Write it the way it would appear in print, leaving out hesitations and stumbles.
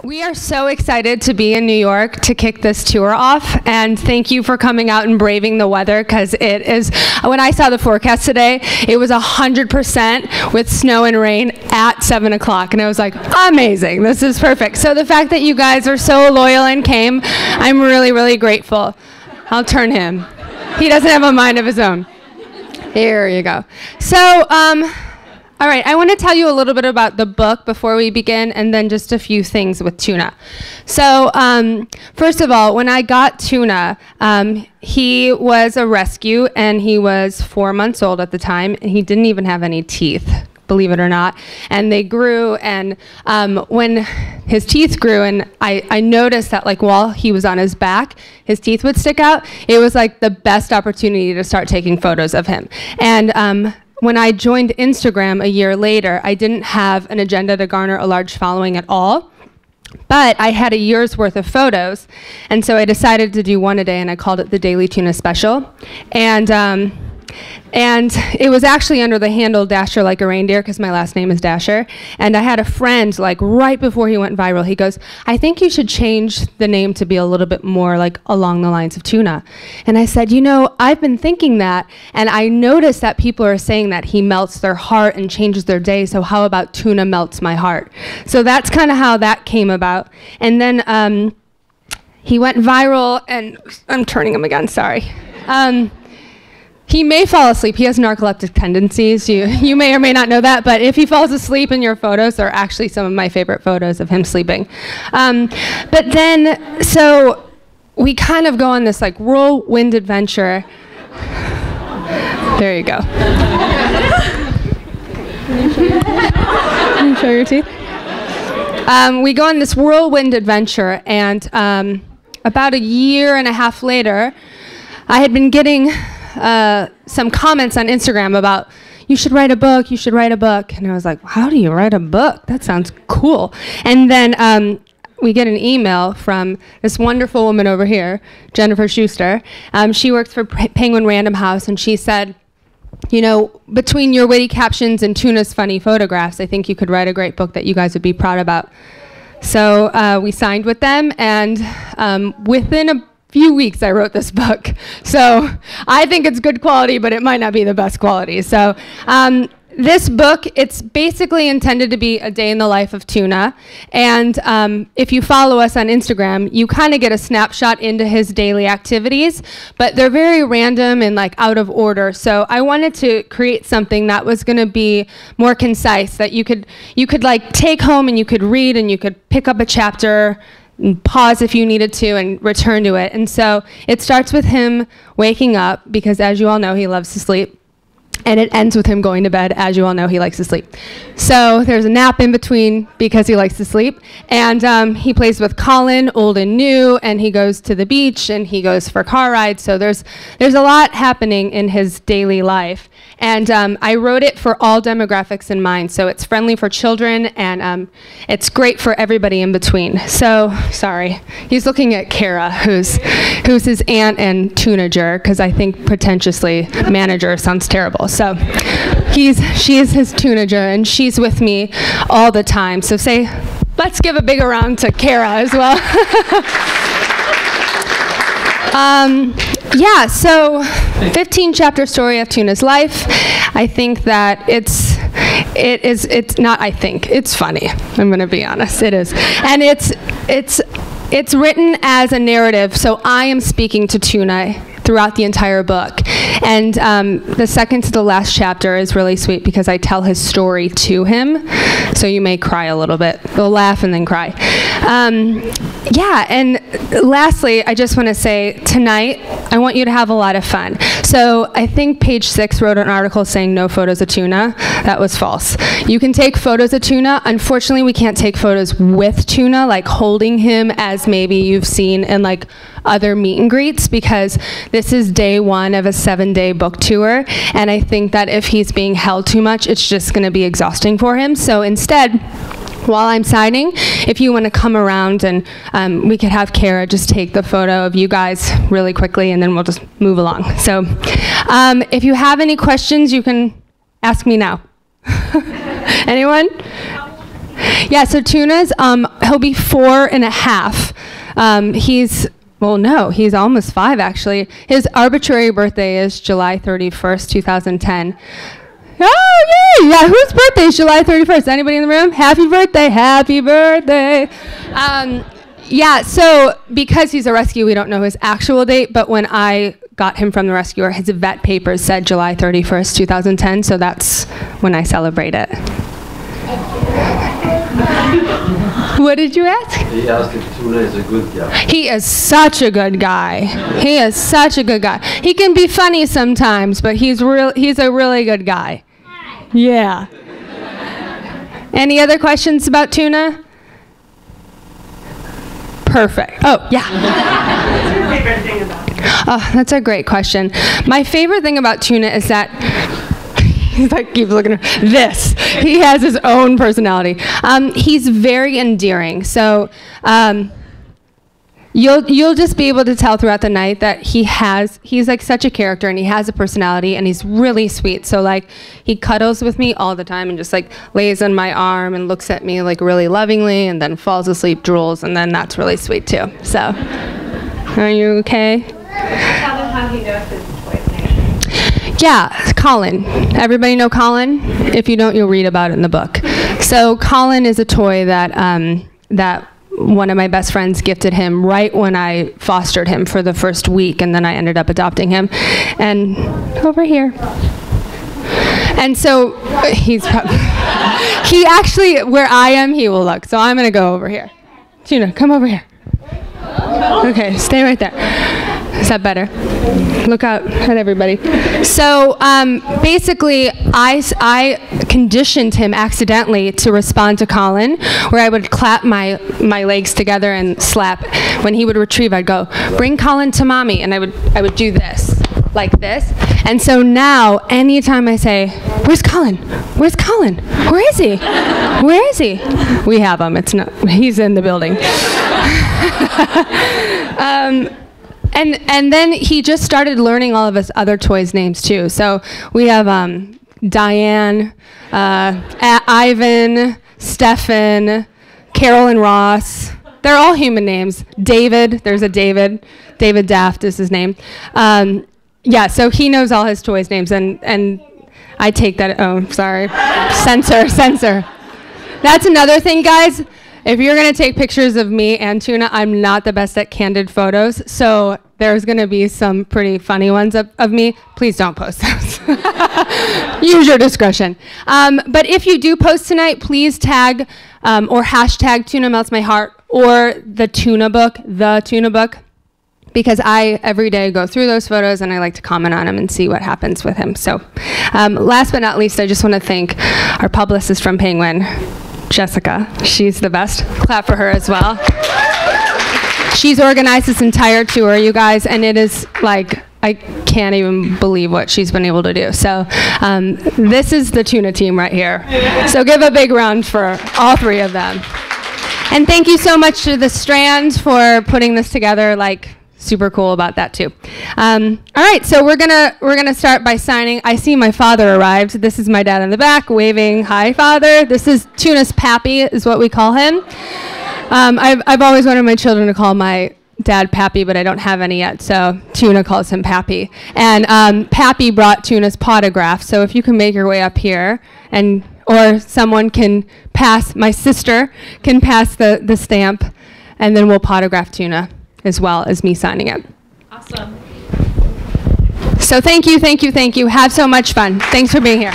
We are so excited to be in New York to kick this tour off, and thank you for coming out and braving the weather, because it is, when I saw the forecast today, it was 100% with snow and rain at 7 o'clock, and I was like, amazing, this is perfect. So the fact that you guys are so loyal and came, I'm really, really grateful. I'll turn him. He doesn't have a mind of his own. Here you go. So, all right, I want to tell you a little bit about the book before we begin, and then just a few things with Tuna. So first of all, when I got Tuna, he was a rescue, and he was 4 months old at the time, and he didn't even have any teeth, believe it or not. And they grew, and when his teeth grew, and I noticed that like while he was on his back, his teeth would stick out, it was like the best opportunity to start taking photos of him. And when I joined Instagram a year later, I didn't have an agenda to garner a large following at all, but I had a year's worth of photos, and so I decided to do one a day, and I called it the Daily Tuna Special. And it was actually under the handle Dasher Like a Reindeer, because my last name is Dasher. And I had a friend, like right before he went viral, he goes, I think you should change the name to be a little bit more like along the lines of Tuna. And I said, you know, I've been thinking that, and I noticed that people are saying that he melts their heart and changes their day, so how about Tuna Melts My Heart? So that's kind of how that came about. And then he went viral, and I'm turning him again, sorry. He may fall asleep. He has narcoleptic tendencies. You may or may not know that, but if he falls asleep in your photos, they're actually some of my favorite photos of him sleeping. But then, so we kind of go on this like whirlwind adventure. There you go. Can you show your teeth? We go on this whirlwind adventure, and about a year and a half later, I had been getting some comments on Instagram about, you should write a book, you should write a book. And I was like, how do you write a book? That sounds cool. And then we get an email from this wonderful woman over here, Jennifer Schuster. She works for Penguin Random House, and she said, you know, between your witty captions and Tuna's funny photographs, I think you could write a great book that you guys would be proud about. So we signed with them, and within a few weeks I wrote this book. So I think it's good quality, but it might not be the best quality. So this book, it's basically intended to be a day in the life of Tuna. And if you follow us on Instagram, you kind of get a snapshot into his daily activities, but they're very random and like out of order. So I wanted to create something that was going to be more concise, that you could like take home and you could read, and you could pick up a chapter, pause if you needed to, and return to it. And so it starts with him waking up, because as you all know, he loves to sleep. And it ends with him going to bed. As you all know, he likes to sleep. So there's a nap in between because he likes to sleep. And he plays with Colin, old and new, and he goes to the beach, and he goes for car rides. So there's a lot happening in his daily life. And I wrote it for all demographics in mind. So it's friendly for children, and it's great for everybody in between. So, sorry. He's looking at Kara, who's his aunt and tunager, because I think pretentiously manager sounds terrible. So she is his tunager, and she's with me all the time. So let's give a big round to Kara as well. Yeah, so 15-chapter story of Tuna's life. I think that it's funny. I'm going to be honest, it is. And it's written as a narrative, so I am speaking to Tuna throughout the entire book. And the second to the last chapter is really sweet, because I tell his story to him. So you may cry a little bit. You'll laugh and then cry. Yeah, and lastly, I just want to say, tonight, I want you to have a lot of fun. So I think Page 6 wrote an article saying no photos of Tuna. That was false. You can take photos of Tuna. Unfortunately, we can't take photos with Tuna, like holding him as maybe you've seen in like other meet and greets, because this is day one of a 7-day book tour, and I think that if he's being held too much, it's just going to be exhausting for him. So instead, while I'm signing, if you want to come around, and we could have Kara just take the photo of you guys really quickly, and then we'll just move along. So if you have any questions, you can ask me now. Anyone? Yeah, so Tuna's, he'll be 4.5. He's almost 5, actually. His arbitrary birthday is July 31st, 2010. Oh, yay! Yeah, whose birthday is July 31st? Anybody in the room? Happy birthday, happy birthday. Yeah, so because he's a rescue, we don't know his actual date, but when I got him from the rescuer, his vet papers said July 31st, 2010, so that's when I celebrate it. What did you ask? He asked if Tuna is a good guy. He is such a good guy. He is such a good guy. He can be funny sometimes, but he's a really good guy. Yeah. Any other questions about Tuna? Perfect. Oh, yeah. What's your favorite thing about him? Oh, that's a great question. My favorite thing about Tuna is that I keep looking at this. He has his own personality. He's very endearing. So you'll just be able to tell throughout the night that he's like such a character, and he has a personality, and he's really sweet. So like he cuddles with me all the time and just like lays on my arm and looks at me like really lovingly, and then falls asleep, drools, and then that's really sweet too. So are you okay? Tell them how he knows his toy's name. Yeah, Colin. Everybody know Colin? If you don't, you'll read about it in the book. So Colin is a toy that that one of my best friends gifted him right when I fostered him for the first week, and then I ended up adopting him. And over here. And so he actually, where I am, he will look. So I'm going to go over here. Tuna, come over here. Okay, stay right there. Is that better? Look out at everybody. So basically, I conditioned him accidentally to respond to Colin, where I would clap my legs together and slap. When he would retrieve, I'd go, "Bring Colin to mommy," and I would do this, like this. And so now, anytime I say, "Where's Colin? Where's Colin? Where is he? Where is he?" We have him. He's in the building. And then he just started learning all of his other toys' names too. So we have Diane, Ivan, Stefan, Carol and Ross. They're all human names. David, there's a David. David Daft is his name. Yeah, so he knows all his toys' names, and I take that. Oh, sorry. Censor. That's another thing, guys. If you're going to take pictures of me and Tuna, I'm not the best at candid photos, so there's going to be some pretty funny ones of me. Please don't post those. Use your discretion. But if you do post tonight, please tag or hashtag Tuna Melts My Heart or the Tuna Book, because I, every day, go through those photos, and I like to comment on them and see what happens with him. So last but not least, I just want to thank our publicist from Penguin, Jessica. She's the best. Clap for her as well. She's organized this entire tour, you guys, and it is like, I can't even believe what she's been able to do. So this is the Tuna team right here. So give a big round for all three of them. And thank you so much to the Strand for putting this together. Like, super cool about that too. All right, so we're gonna start by signing. I see my father arrived. This is my dad in the back waving, "Hi, Father." This is Tuna's Pappy, is what we call him. I've always wanted my children to call my dad Pappy, but I don't have any yet, so Tuna calls him Pappy. And Pappy brought Tuna's potograph, so if you can make your way up here, or someone can pass, my sister can pass the stamp, and then we'll potograph Tuna, as well as me signing it. Awesome. So thank you. Have so much fun. Thanks for being here.